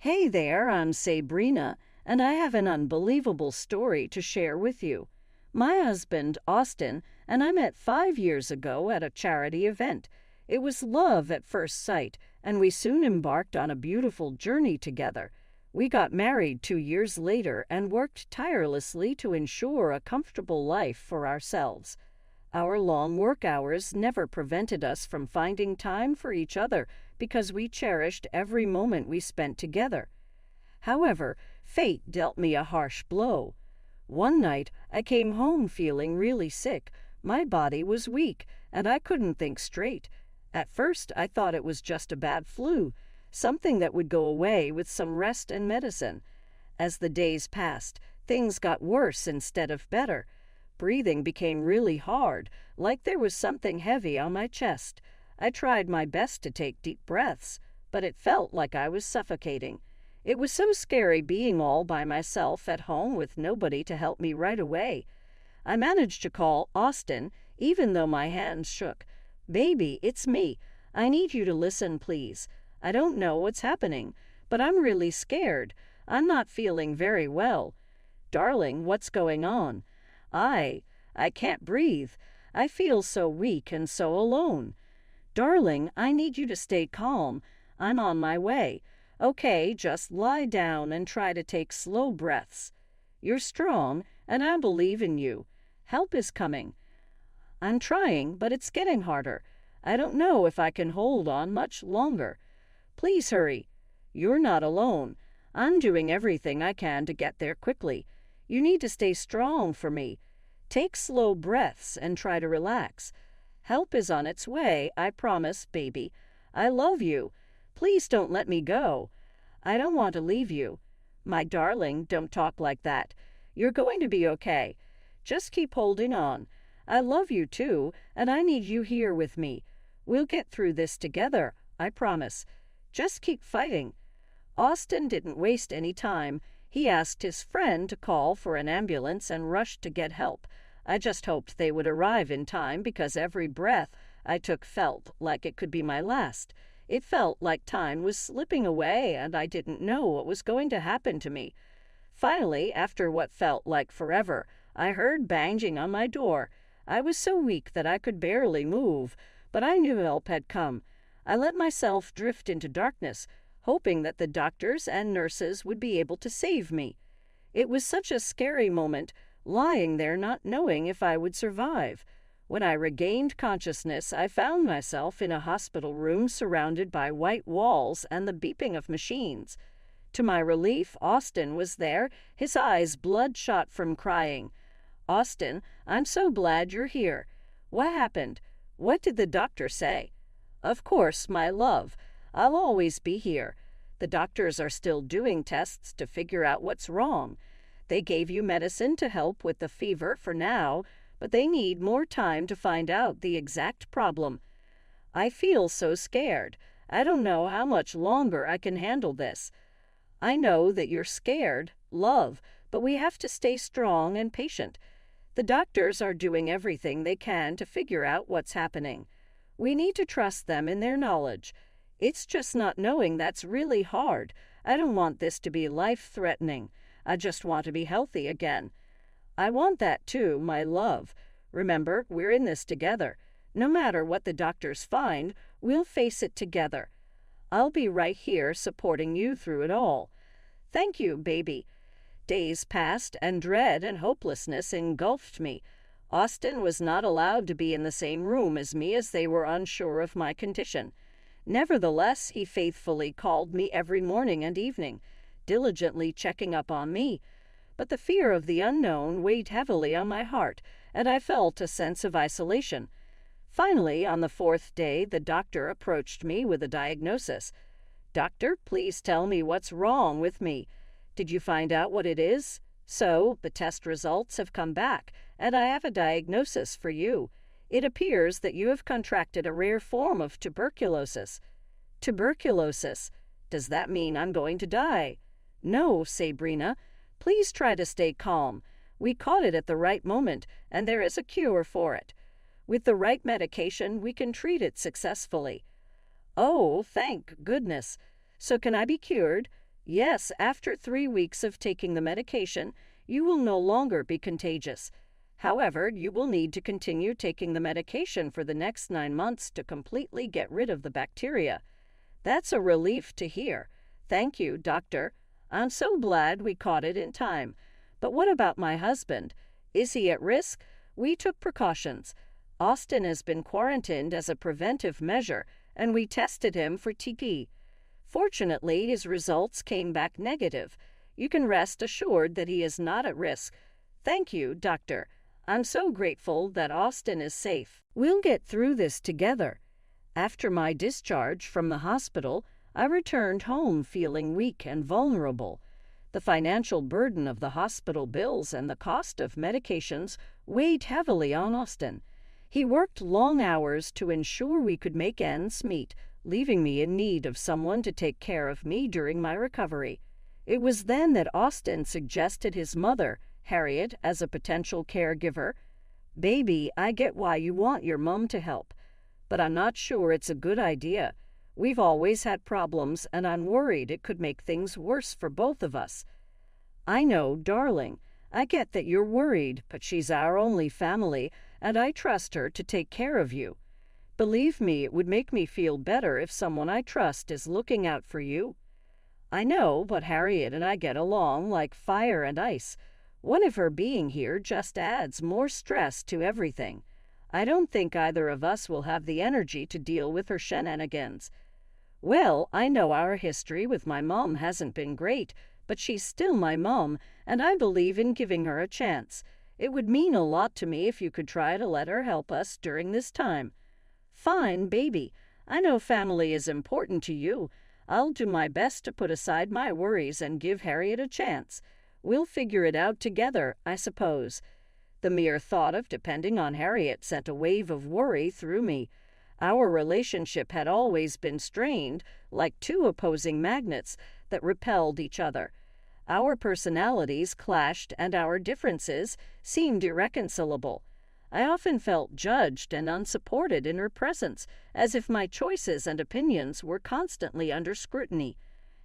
Hey there, I'm Sabrina, and I have an unbelievable story to share with you. My husband, Austin, and I met 5 years ago at a charity event. It was love at first sight, and we soon embarked on a beautiful journey together. We got married 2 years later and worked tirelessly to ensure a comfortable life for ourselves. Our long work hours never prevented us from finding time for each other because we cherished every moment we spent together. However, fate dealt me a harsh blow. One night, I came home feeling really sick. My body was weak, and I couldn't think straight. At first, I thought it was just a bad flu, something that would go away with some rest and medicine. As the days passed, things got worse instead of better. Breathing became really hard, like there was something heavy on my chest. I tried my best to take deep breaths, but it felt like I was suffocating. It was so scary being all by myself at home with nobody to help me right away. I managed to call Austin, even though my hands shook. "Baby, it's me. I need you to listen, please. I don't know what's happening, but I'm really scared. I'm not feeling very well." "Darling, what's going on?" I can't breathe. I feel so weak and so alone." "Darling, I need you to stay calm. I'm on my way. Okay, just lie down and try to take slow breaths. You're strong, and I believe in you. Help is coming." "I'm trying, but it's getting harder. I don't know if I can hold on much longer. Please hurry." "You're not alone. I'm doing everything I can to get there quickly. You need to stay strong for me. Take slow breaths and try to relax. Help is on its way, I promise, baby. I love you. Please don't let me go. I don't want to leave you." "My darling, don't talk like that. You're going to be okay. Just keep holding on. I love you too, and I need you here with me. We'll get through this together, I promise. Just keep fighting." Austin didn't waste any time. He asked his friend to call for an ambulance and rushed to get help. I just hoped they would arrive in time because every breath I took felt like it could be my last. It felt like time was slipping away and I didn't know what was going to happen to me. Finally, after what felt like forever, I heard banging on my door. I was so weak that I could barely move, but I knew help had come. I let myself drift into darkness, hoping that the doctors and nurses would be able to save me. It was such a scary moment, lying there not knowing if I would survive. When I regained consciousness, I found myself in a hospital room surrounded by white walls and the beeping of machines. To my relief, Austin was there, his eyes bloodshot from crying. "Austin, I'm so glad you're here. What happened? What did the doctor say?" "Of course, my love. I'll always be here. The doctors are still doing tests to figure out what's wrong. They gave you medicine to help with the fever for now, but they need more time to find out the exact problem. I feel so scared. I don't know how much longer I can handle this." "I know that you're scared, love, but we have to stay strong and patient. The doctors are doing everything they can to figure out what's happening. We need to trust them in their knowledge. It's just not knowing that's really hard. I don't want this to be life-threatening. I just want to be healthy again." "I want that too, my love. Remember, we're in this together. No matter what the doctors find, we'll face it together. I'll be right here supporting you through it all." "Thank you, baby." Days passed, and dread and hopelessness engulfed me. Austin was not allowed to be in the same room as me as they were unsure of my condition. Nevertheless, he faithfully called me every morning and evening, diligently checking up on me. But the fear of the unknown weighed heavily on my heart, and I felt a sense of isolation. Finally, on the 4th day, the doctor approached me with a diagnosis. "Doctor, please tell me what's wrong with me. Did you find out what it is? So, the test results have come back, and I have a diagnosis for you. It appears that you have contracted a rare form of tuberculosis." "Tuberculosis? Does that mean I'm going to die?" "No, Sabrina. Please try to stay calm. We caught it at the right moment, and there is a cure for it. With the right medication, we can treat it successfully." "Oh, thank goodness. So can I be cured?" Yes, after 3 weeks of taking the medication, you will no longer be contagious. However, you will need to continue taking the medication for the next 9 months to completely get rid of the bacteria. That's a relief to hear. Thank you, doctor. I'm so glad we caught it in time. But what about my husband? Is he at risk? We took precautions. Austin has been quarantined as a preventive measure, and we tested him for TB. Fortunately, his results came back negative. You can rest assured that he is not at risk. Thank you, doctor. I'm so grateful that Austin is safe. We'll get through this together. After my discharge from the hospital, I returned home feeling weak and vulnerable. The financial burden of the hospital bills and the cost of medications weighed heavily on Austin. He worked long hours to ensure we could make ends meet, leaving me in need of someone to take care of me during my recovery. It was then that Austin suggested his mother, Harriet, as a potential caregiver. Baby, I get why you want your mom to help, but I'm not sure it's a good idea. We've always had problems, and I'm worried it could make things worse for both of us. I know, darling. I get that you're worried, but she's our only family, and I trust her to take care of you. Believe me, it would make me feel better if someone I trust is looking out for you. I know, but Harriet and I get along like fire and ice. One of her being here just adds more stress to everything. I don't think either of us will have the energy to deal with her shenanigans. Well, I know our history with my mom hasn't been great, but she's still my mom, and I believe in giving her a chance. It would mean a lot to me if you could try to let her help us during this time. Fine, baby. I know family is important to you. I'll do my best to put aside my worries and give Harriet a chance. We'll figure it out together, I suppose. The mere thought of depending on Harriet sent a wave of worry through me. Our relationship had always been strained, like two opposing magnets that repelled each other. Our personalities clashed and our differences seemed irreconcilable. I often felt judged and unsupported in her presence, as if my choices and opinions were constantly under scrutiny.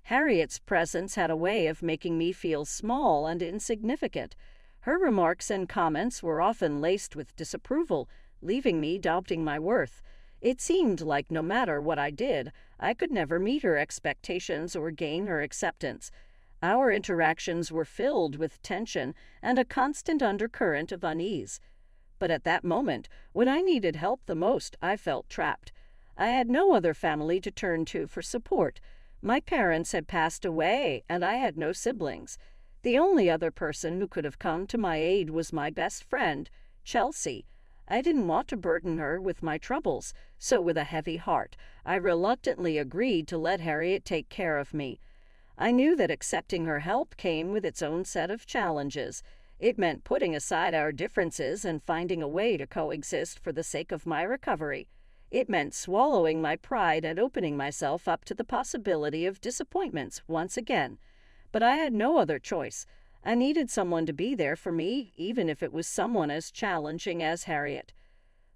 Harriet's presence had a way of making me feel small and insignificant. Her remarks and comments were often laced with disapproval, leaving me doubting my worth. It seemed like no matter what I did, I could never meet her expectations or gain her acceptance. Our interactions were filled with tension and a constant undercurrent of unease. But at that moment, when I needed help the most, I felt trapped. I had no other family to turn to for support. My parents had passed away, and I had no siblings. The only other person who could have come to my aid was my best friend, Chelsea. I didn't want to burden her with my troubles, so with a heavy heart, I reluctantly agreed to let Harriet take care of me. I knew that accepting her help came with its own set of challenges. It meant putting aside our differences and finding a way to coexist for the sake of my recovery. It meant swallowing my pride and opening myself up to the possibility of disappointments once again. But I had no other choice. I needed someone to be there for me, even if it was someone as challenging as Harriet.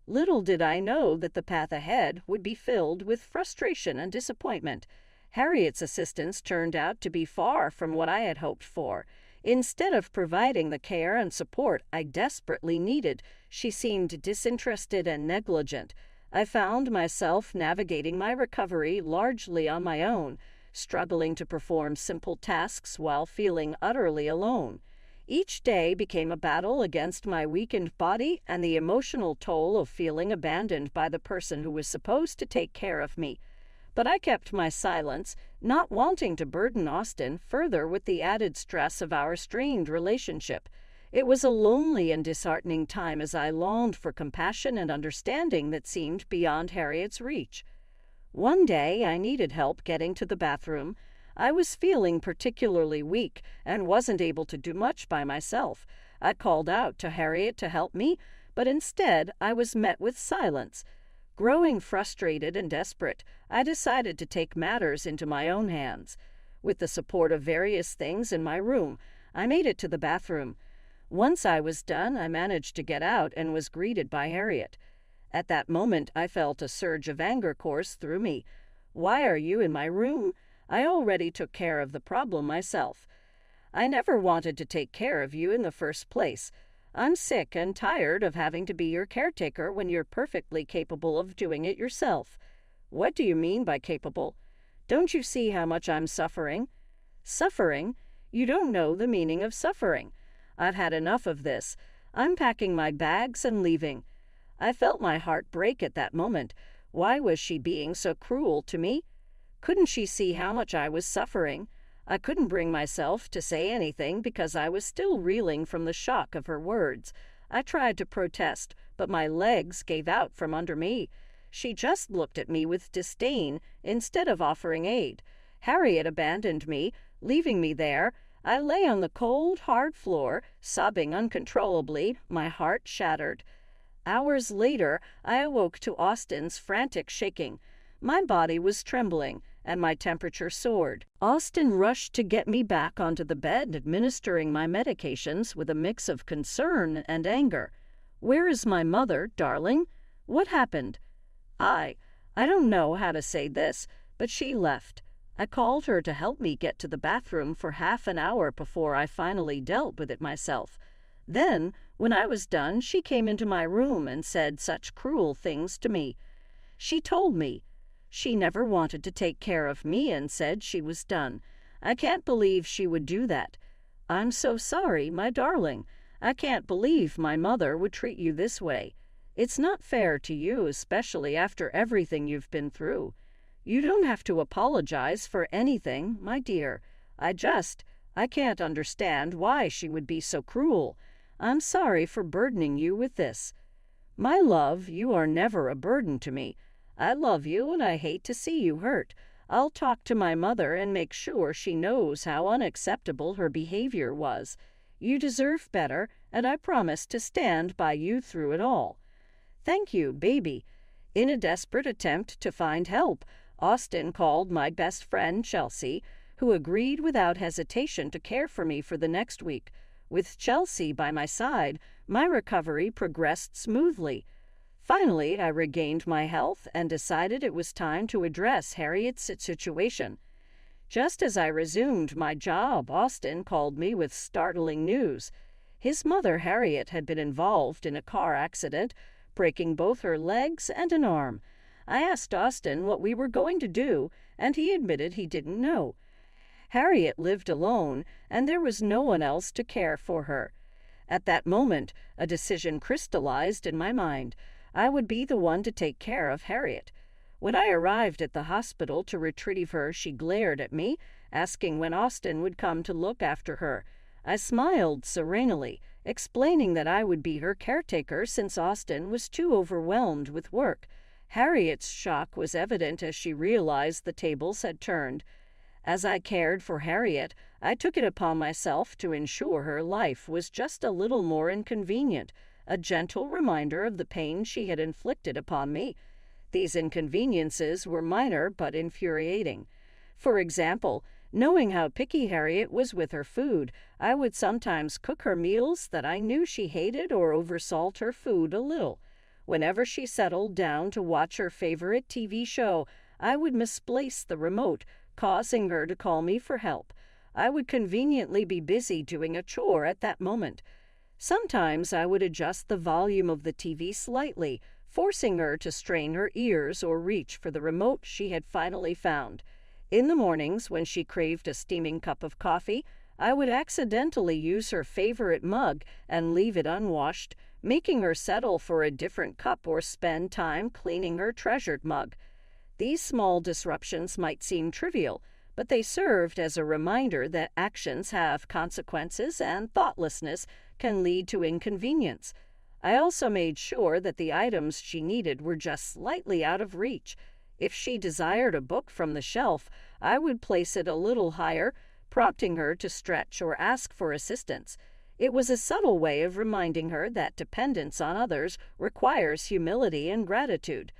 Little did I know that the path ahead would be filled with frustration and disappointment. Harriet's assistance turned out to be far from what I had hoped for. Instead of providing the care and support I desperately needed, she seemed disinterested and negligent. I found myself navigating my recovery largely on my own, struggling to perform simple tasks while feeling utterly alone. Each day became a battle against my weakened body and the emotional toll of feeling abandoned by the person who was supposed to take care of me. But I kept my silence, not wanting to burden Austin further with the added stress of our strained relationship. It was a lonely and disheartening time as I longed for compassion and understanding that seemed beyond Harriet's reach. One day I needed help getting to the bathroom. I was feeling particularly weak and wasn't able to do much by myself. I called out to Harriet to help me, but instead I was met with silence. Growing frustrated and desperate, I decided to take matters into my own hands. With the support of various things in my room, I made it to the bathroom. Once I was done, I managed to get out and was greeted by Harriet. At that moment, I felt a surge of anger course through me. "Why are you in my room?" I already took care of the problem myself. I never wanted to take care of you in the first place. I'm sick and tired of having to be your caretaker when you're perfectly capable of doing it yourself." "What do you mean by capable? Don't you see how much I'm suffering?" "Suffering? You don't know the meaning of suffering. I've had enough of this. I'm packing my bags and leaving." I felt my heart break at that moment. Why was she being so cruel to me? Couldn't she see how much I was suffering? I couldn't bring myself to say anything because I was still reeling from the shock of her words. I tried to protest, but my legs gave out from under me. She just looked at me with disdain instead of offering aid. Harriet abandoned me, leaving me there. I lay on the cold, hard floor, sobbing uncontrollably, my heart shattered. Hours later, I awoke to Austin's frantic shaking. My body was trembling, and my temperature soared. Austin rushed to get me back onto the bed, administering my medications with a mix of concern and anger. "Where is my mother, darling? What happened?" I don't know how to say this, but she left. I called her to help me get to the bathroom for half an hour before I finally dealt with it myself. Then, when I was done, she came into my room and said such cruel things to me. She told me she never wanted to take care of me and said she was done. I can't believe she would do that. I'm so sorry, my darling. I can't believe my mother would treat you this way. It's not fair to you, especially after everything you've been through. You don't have to apologize for anything, my dear. I can't understand why she would be so cruel. I'm sorry for burdening you with this." "My love, you are never a burden to me. I love you and I hate to see you hurt. I'll talk to my mother and make sure she knows how unacceptable her behavior was. You deserve better, and I promise to stand by you through it all." "Thank you, baby." In a desperate attempt to find help, Austin called my best friend, Chelsea, who agreed without hesitation to care for me for the next week. With Chelsea by my side, my recovery progressed smoothly. Finally, I regained my health and decided it was time to address Harriet's situation. Just as I resumed my job, Austin called me with startling news. His mother, Harriet, had been involved in a car accident, breaking both her legs and an arm. I asked Austin what we were going to do, and he admitted he didn't know. Harriet lived alone, and there was no one else to care for her. At that moment, a decision crystallized in my mind. I would be the one to take care of Harriet. When I arrived at the hospital to retrieve her, she glared at me, asking when Austin would come to look after her. I smiled serenely, explaining that I would be her caretaker since Austin was too overwhelmed with work. Harriet's shock was evident as she realized the tables had turned. As I cared for Harriet, I took it upon myself to ensure her life was just a little more inconvenient, a gentle reminder of the pain she had inflicted upon me. These inconveniences were minor but infuriating. For example, knowing how picky Harriet was with her food, I would sometimes cook her meals that I knew she hated or oversalt her food a little. Whenever she settled down to watch her favorite TV show, I would misplace the remote, causing her to call me for help. I would conveniently be busy doing a chore at that moment. Sometimes I would adjust the volume of the TV slightly, forcing her to strain her ears or reach for the remote she had finally found. In the mornings, when she craved a steaming cup of coffee, I would accidentally use her favorite mug and leave it unwashed, making her settle for a different cup or spend time cleaning her treasured mug. These small disruptions might seem trivial, but they served as a reminder that actions have consequences and thoughtlessness can lead to inconvenience. I also made sure that the items she needed were just slightly out of reach. If she desired a book from the shelf, I would place it a little higher, prompting her to stretch or ask for assistance. It was a subtle way of reminding her that dependence on others requires humility and gratitude.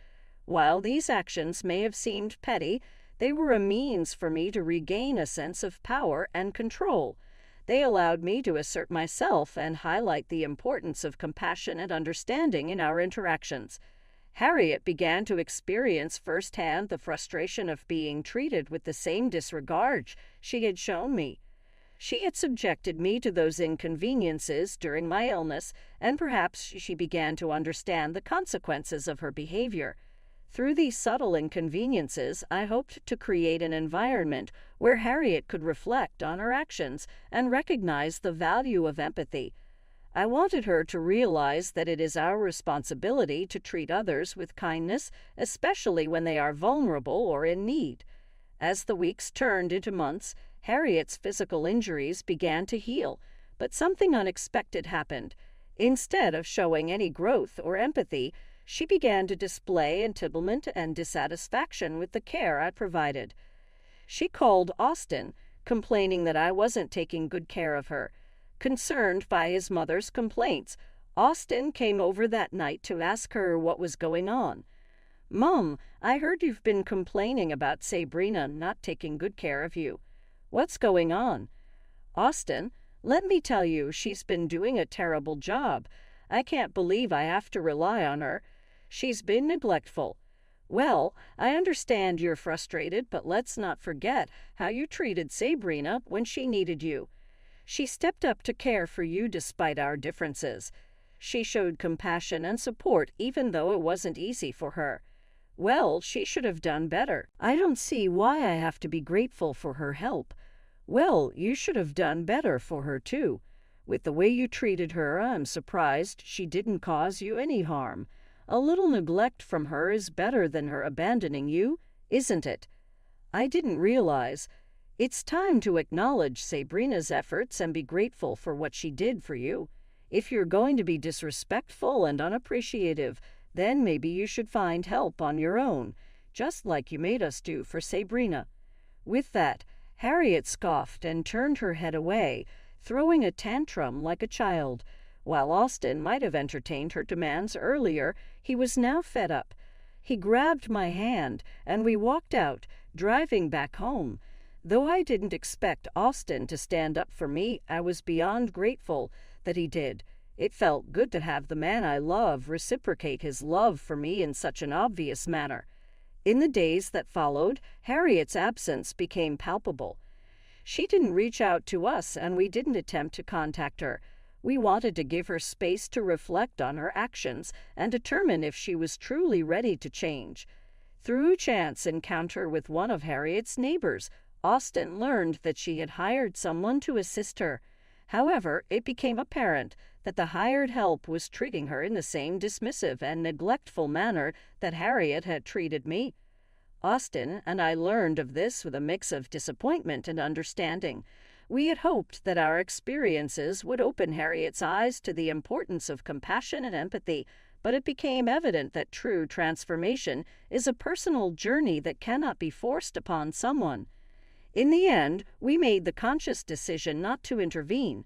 While these actions may have seemed petty, they were a means for me to regain a sense of power and control. They allowed me to assert myself and highlight the importance of compassion and understanding in our interactions. Harriet began to experience firsthand the frustration of being treated with the same disregard she had shown me. She had subjected me to those inconveniences during my illness, and perhaps she began to understand the consequences of her behavior. Through these subtle inconveniences, I hoped to create an environment where Harriet could reflect on her actions and recognize the value of empathy. I wanted her to realize that it is our responsibility to treat others with kindness, especially when they are vulnerable or in need. As the weeks turned into months, Harriet's physical injuries began to heal, but something unexpected happened. Instead of showing any growth or empathy, she began to display entitlement and dissatisfaction with the care I provided. She called Austin, complaining that I wasn't taking good care of her. Concerned by his mother's complaints, Austin came over that night to ask her what was going on. "Mom, I heard you've been complaining about Sabrina not taking good care of you. What's going on?" "Austin, let me tell you, she's been doing a terrible job. I can't believe I have to rely on her. She's been neglectful." "Well, I understand you're frustrated, but let's not forget how you treated Sabrina when she needed you. She stepped up to care for you despite our differences. She showed compassion and support even though it wasn't easy for her. Well, she should have done better. I don't see why I have to be grateful for her help. Well, you should have done better for her too. With the way you treated her, I'm surprised she didn't cause you any harm. A little neglect from her is better than her abandoning you, isn't it?" I didn't realize. It's time to acknowledge Sabrina's efforts and be grateful for what she did for you. If you're going to be disrespectful and unappreciative, then maybe you should find help on your own, just like you made us do for Sabrina. With that, Harriet scoffed and turned her head away, throwing a tantrum like a child. While Austin might have entertained her demands earlier, he was now fed up. He grabbed my hand, and we walked out, driving back home. Though I didn't expect Austin to stand up for me, I was beyond grateful that he did. It felt good to have the man I love reciprocate his love for me in such an obvious manner. In the days that followed, Harriet's absence became palpable. She didn't reach out to us, and we didn't attempt to contact her. We wanted to give her space to reflect on her actions and determine if she was truly ready to change. Through a chance encounter with one of Harriet's neighbors, Austin learned that she had hired someone to assist her. However, it became apparent that the hired help was treating her in the same dismissive and neglectful manner that Harriet had treated me. Austin and I learned of this with a mix of disappointment and understanding. We had hoped that our experiences would open Harriet's eyes to the importance of compassion and empathy, but it became evident that true transformation is a personal journey that cannot be forced upon someone. In the end, we made the conscious decision not to intervene.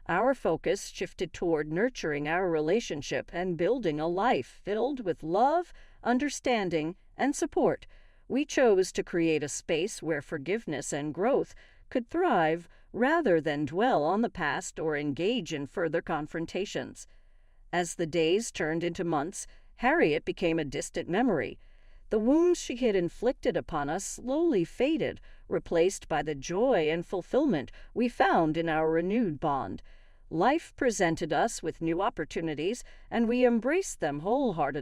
Our focus shifted toward nurturing our relationship and building a life filled with love, understanding, and support. We chose to create a space where forgiveness and growth could thrive rather than dwell on the past or engage in further confrontations. As the days turned into months, Harriet became a distant memory. The wounds she had inflicted upon us slowly faded, replaced by the joy and fulfillment we found in our renewed bond. Life presented us with new opportunities, and we embraced them wholeheartedly.